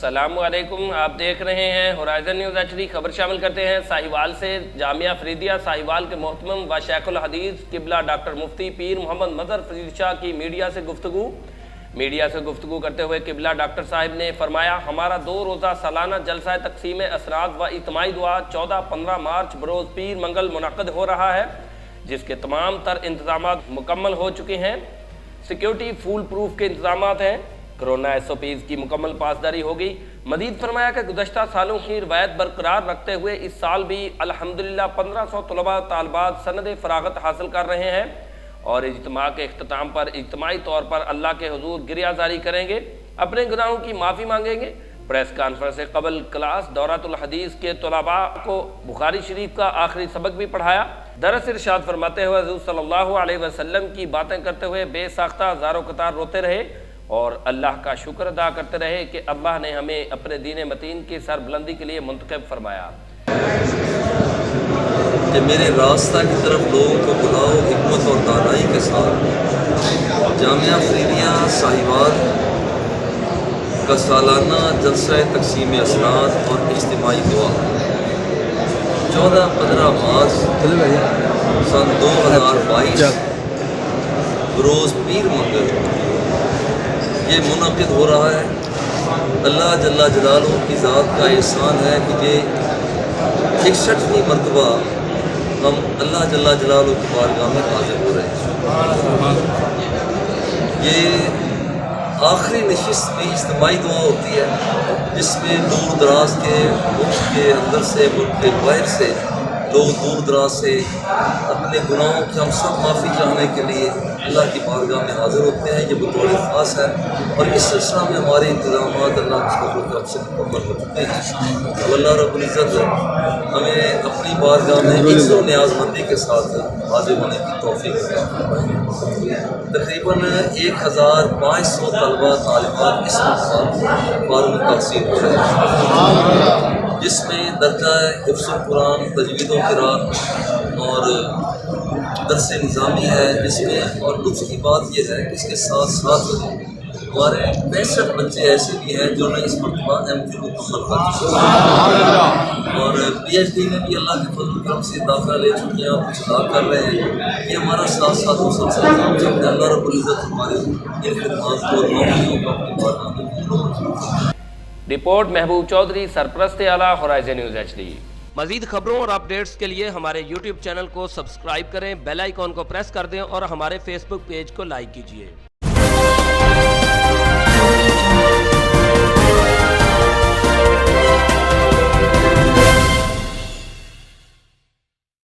السلام علیکم، آپ دیکھ رہے ہیں ہورائزن نیوز HD۔ خبر شامل کرتے ہیں ساہیوال سے۔ جامعہ فریدیہ ساہیوال کے محترم و شیخ الحدیث قبلہ ڈاکٹر مفتی پیر محمد مظہر فرید شاہ کی میڈیا سے گفتگو کرتے ہوئے قبلہ ڈاکٹر صاحب نے فرمایا، ہمارا 2 روزہ سالانہ جلسہ تقسیم اسرار و اجتماعی دعا 14-15 مارچ بروز پیر منگل منعقد ہو رہا ہے، جس کے تمام تر انتظامات مکمل ہو چکے ہیں۔ سیکیورٹی فول پروف کے انتظامات ہیں۔ کرونا SOPs کی مکمل پاسداری ہوگی۔ مزید فرمایا کہ گزشتہ سالوں کی روایت برقرار رکھتے ہوئے اس سال بھی الحمدللہ 1500 طلباء طالبات سند فراغت حاصل کر رہے ہیں اور اجتماع کے اختتام پر اجتماعی طور پر اللہ کے حضور گریہ زاری کریں گے، اپنے گناہوں کی معافی مانگیں گے۔ پریس کانفرنس سے قبل کلاس دورۃ الحدیث کے طلباء کو بخاری شریف کا آخری سبق بھی پڑھایا۔ درس ارشاد فرماتے ہوئے حضور صلی اللہ علیہ وسلم کی باتیں کرتے ہوئے بے ساختہ زار و قطار روتے رہے اور اللہ کا شکر ادا کرتے رہے کہ اللہ نے ہمیں اپنے دین متین کی سربلندی کے لیے منتخب فرمایا۔ کہ میرے راستہ کی طرف لوگوں کو بلاؤ حکمت اور دانائی کے ساتھ۔ جامعہ فریدیہ ساہیوال کا سالانہ جلسہ تقسیم اسرار اور اجتماعی دعا 14-15 مارچ سن 2022 بروز پیر منگل یہ منعقد ہو رہا ہے۔ اللہ جل جلالہ کی ذات کا احسان ہے کہ یہ 61ویں مرتبہ ہم اللہ جل جلالہ کی بارگاہ میں حاضر ہو رہے ہیں۔ یہ آخری نشست میں اجتماعی دعا ہوتی ہے، جس میں دور دراز کے ملک کے اندر سے، ملک کے باہر سے لوگ دور دراز سے اپنے گناہوں کی ہم سب معافی چاہنے کے لیے اللہ کی بارگاہ میں حاضر ہوتے ہیں۔ یہ بطور خاص ہے اور اس سلسلہ میں ہمارے انتظامات اللہ کے فضل و کرم سے مکمل ہو چکے ہیں۔ اللہ رب العزت ہمیں اپنی بارگاہ میں عزت و نیاز مندی کے ساتھ حاضر ہونے کی توفیق عطا فرمائے۔ تقریباً 1500 طلباء طالبات اس وقت فارغ التحصیل ہو رہے ہیں، جس میں درجہ حفظ القرآن، تجوید و قراءت اور درس نظامی ہے جس میں، اور لطف کی بات یہ ہے کہ اس کے ساتھ ساتھ ہمارے 65 بچے ایسے بھی ہیں جنہوں نے اس مرتبہ MPhil مکمل کر چکے ہیں اور PhD میں بھی اللہ کے فضل و کرم سے داخلہ لے چکے ہیں اور کچھ ادا کر رہے ہیں۔ یہ ہمارا ساتھ ساتھ مسلسل کام چل رہا ہے۔ اللہ رب العزت ہمارے ان خدمات کو اور نوکریوں کو اپنی بارگاہ میں قبول کرے۔ رپورٹ محبوب چودھری، سرپرست اعلیٰ، ہورائزن نیوز HD۔ مزید خبروں اور اپڈیٹس کے لیے ہمارے YouTube چینل کو سبسکرائب کریں، بیل آئیکن کو پریس کر دیں اور ہمارے Facebook پیج کو لائک کیجیے۔